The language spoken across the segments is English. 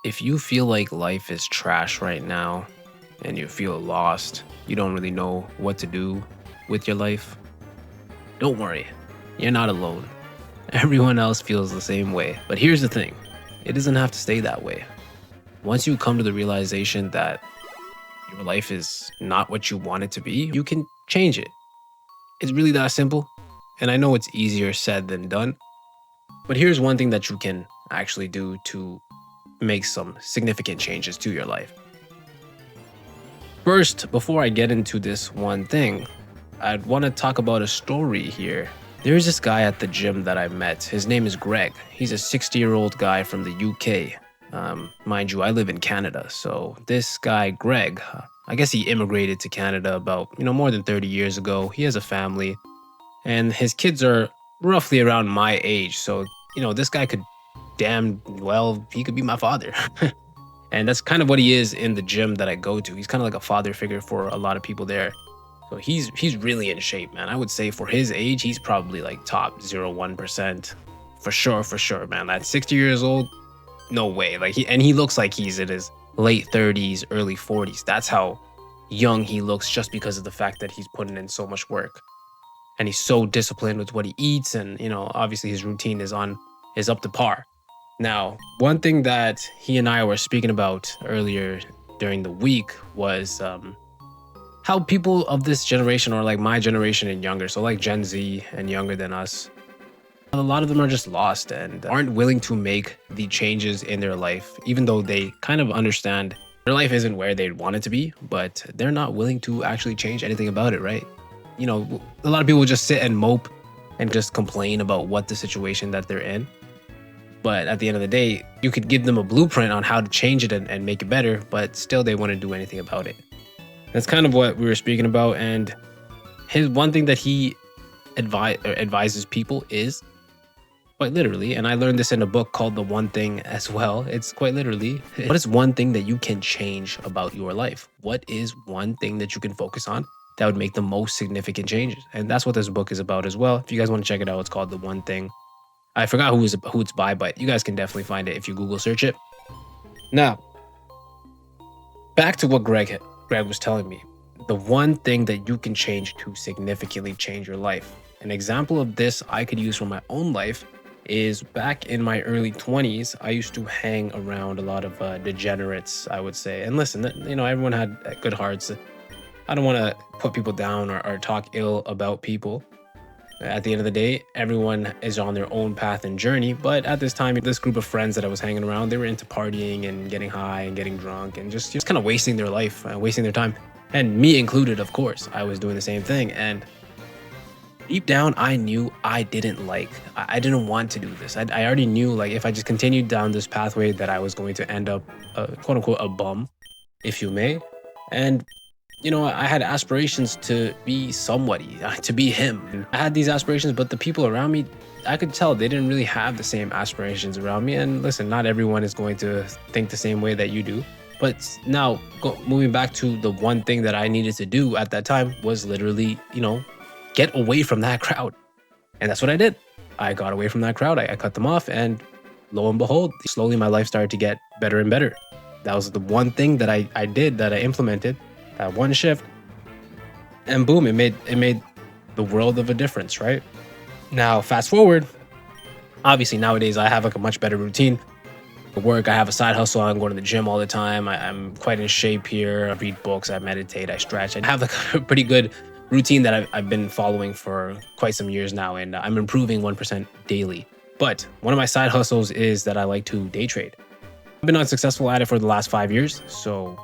If you feel like life is trash right now and you feel lost, you don't really know what to do with your life, don't worry. You're not alone. Everyone else feels the same way. But here's the thing, it doesn't have to stay that way. Once you come to the realization that your life is not what you want it to be, you can change it. It's really that simple. And I know it's easier said than done. But here's one thing that you can actually do to make some significant changes to your life. First, before I get into this one thing, I'd want to talk about a story here. There's this guy at the gym that I met. His name is Greg. He's a 60-year-old guy from the UK. Mind you, I live in Canada. So this guy, Greg, I guess he immigrated to Canada about, more than 30 years ago. He has a family and his kids are roughly around my age. So, this guy could damn well, he could be my father. And that's kind of what he is in the gym that I go to. He's kind of like a father figure for a lot of people there. So he's really in shape, man. I would say for his age, he's probably like top 0.1%. For sure, man. At 60 years old, no way. He looks like he's in his late 30s, early 40s. That's how young he looks just because of the fact that he's putting in so much work. And he's so disciplined with what he eats, and obviously his routine is up to par. Now, one thing that he and I were speaking about earlier during the week was how people of this generation, or like my generation and younger, so like Gen Z and younger than us, a lot of them are just lost and aren't willing to make the changes in their life, even though they kind of understand their life isn't where they'd want it to be, but they're not willing to actually change anything about it, right? A lot of people just sit and mope and just complain about what the situation that they're in. But at the end of the day, you could give them a blueprint on how to change it and make it better, but still they wouldn't do anything about it. That's kind of what we were speaking about. And his one thing that he advises people is quite literally, and I learned this in a book called The One Thing as well. It's quite literally, what is one thing that you can change about your life? What is one thing that you can focus on that would make the most significant changes? And that's what this book is about as well. If you guys want to check it out, it's called The One Thing. I forgot who it's by, but you guys can definitely find it if you Google search it. Now, back to what Greg was telling me. The one thing that you can change to significantly change your life. An example of this I could use from my own life is back in my early 20s, I used to hang around a lot of degenerates, I would say. And listen, everyone had good hearts. I don't want to put people down or talk ill about people. At the end of the day, everyone is on their own path and journey. But at this time, this group of friends that I was hanging around, they were into partying and getting high and getting drunk and just kind of wasting their life, wasting their time. And me included, of course. I was doing the same thing. And deep down, I knew I didn't want to do this. I already knew, like, if I just continued down this pathway that I was going to end up, quote unquote, a bum, if you may. And I had aspirations to be somebody, to be him. I had these aspirations, but the people around me, I could tell they didn't really have the same aspirations around me. And listen, not everyone is going to think the same way that you do. But now, moving back to the one thing that I needed to do at that time was literally, get away from that crowd. And that's what I did. I got away from that crowd. I cut them off, and lo and behold, slowly my life started to get better and better. That was the one thing that I did, that I implemented. That one shift, and boom, it made the world of a difference, right? Now, fast forward, obviously nowadays I have like a much better routine. At work, I have a side hustle. I'm going to the gym all the time. I'm quite in shape here. I read books, I meditate, I stretch. I have like a pretty good routine that I've been following for quite some years now, and I'm improving 1% daily. But one of my side hustles is that I like to day trade. I've been unsuccessful at it for the last 5 years, so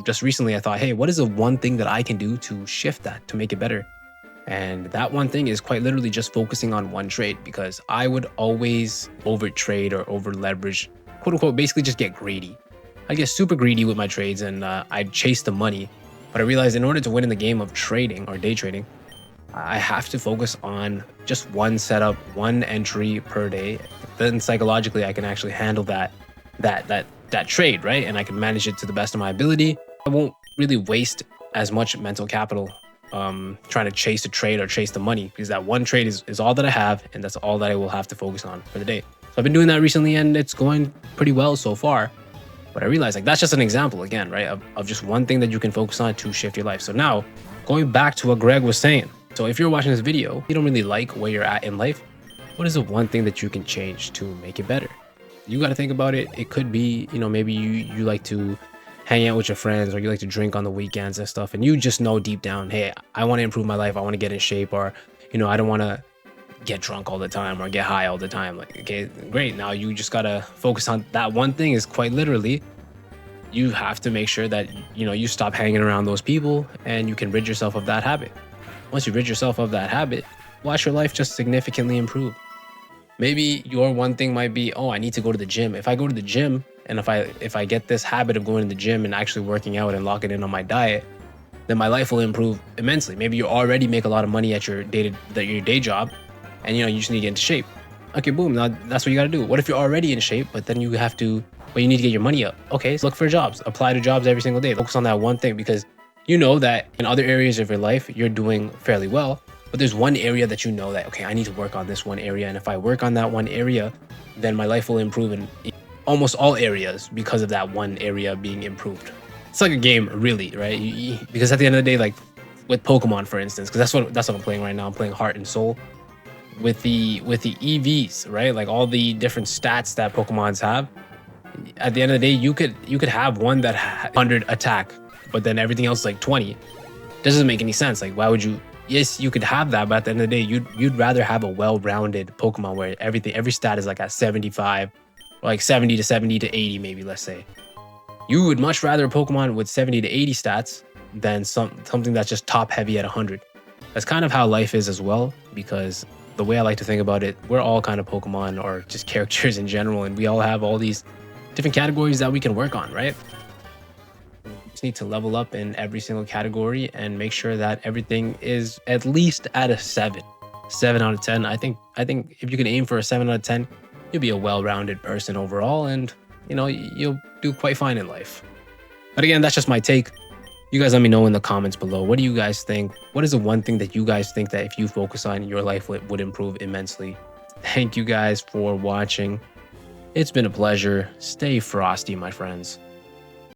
just recently I thought, hey, what is the one thing that I can do to shift that, to make it better? And that one thing is quite literally just focusing on one trade, because I would always over trade or over leverage, quote unquote, basically just get greedy. I get super greedy with my trades, and I'd chase the money. But I realized in order to win in the game of trading or day trading, I have to focus on just one setup, one entry per day. Then psychologically, I can actually handle that trade, right? And I can manage it to the best of my ability. I won't really waste as much mental capital trying to chase a trade or chase the money, because that one trade is all that I have, and that's all that I will have to focus on for the day. So I've been doing that recently and it's going pretty well so far. But I realized like that's just an example again, right? Of just one thing that you can focus on to shift your life. So now going back to what Greg was saying. So if you're watching this video, you don't really like where you're at in life, what is the one thing that you can change to make it better? You got to think about it. It could be, maybe you like to hang out with your friends or you like to drink on the weekends and stuff. And you just know deep down, hey, I want to improve my life. I want to get in shape, or, I don't want to get drunk all the time or get high all the time. Like, okay, great. Now you just got to focus on that one thing. Is quite literally, you have to make sure that, you stop hanging around those people and you can rid yourself of that habit. Once you rid yourself of that habit, watch your life just significantly improve. Maybe your one thing might be, oh, I need to go to the gym. If I go to the gym and if I get this habit of going to the gym and actually working out and locking in on my diet, then my life will improve immensely. Maybe you already make a lot of money at your day job and you just need to get into shape. Okay, boom, now that's what you got to do. What if you're already in shape, but then you need to get your money up? Okay, so look for jobs, apply to jobs every single day. Focus on that one thing, because you know that in other areas of your life, you're doing fairly well, but there's one area that you know that, okay, I need to work on this one area. And if I work on that one area, then my life will improve in almost all areas because of that one area being improved. It's like a game, really, right? Because at the end of the day, like with Pokemon, for instance, because that's what I'm playing right now. I'm playing Heart and Soul with the EVs, right? Like all the different stats that Pokemons have. At the end of the day, you could have one that 100 attack, but then everything else is like 20. Doesn't make any sense. Like, why would you? Yes, you could have that, but at the end of the day, you'd rather have a well-rounded Pokemon where every stat is like at 75, or like 70 to 80, maybe, let's say. You would much rather a Pokemon with 70 to 80 stats than something that's just top heavy at 100. That's kind of how life is as well, because the way I like to think about it, we're all kind of Pokemon or just characters in general, and we all have all these different categories that we can work on, right? Just need to level up in every single category and make sure that everything is at least at a 7 out of 10. I think if you can aim for a 7 out of 10, you'll be a well-rounded person overall, and you'll do quite fine in life. But again, that's just my take. You guys let me know in the comments below. What do you guys think? What is the one thing that you guys think that if you focus on, your life would improve immensely? Thank you guys for watching. It's been a pleasure. Stay frosty, my friends.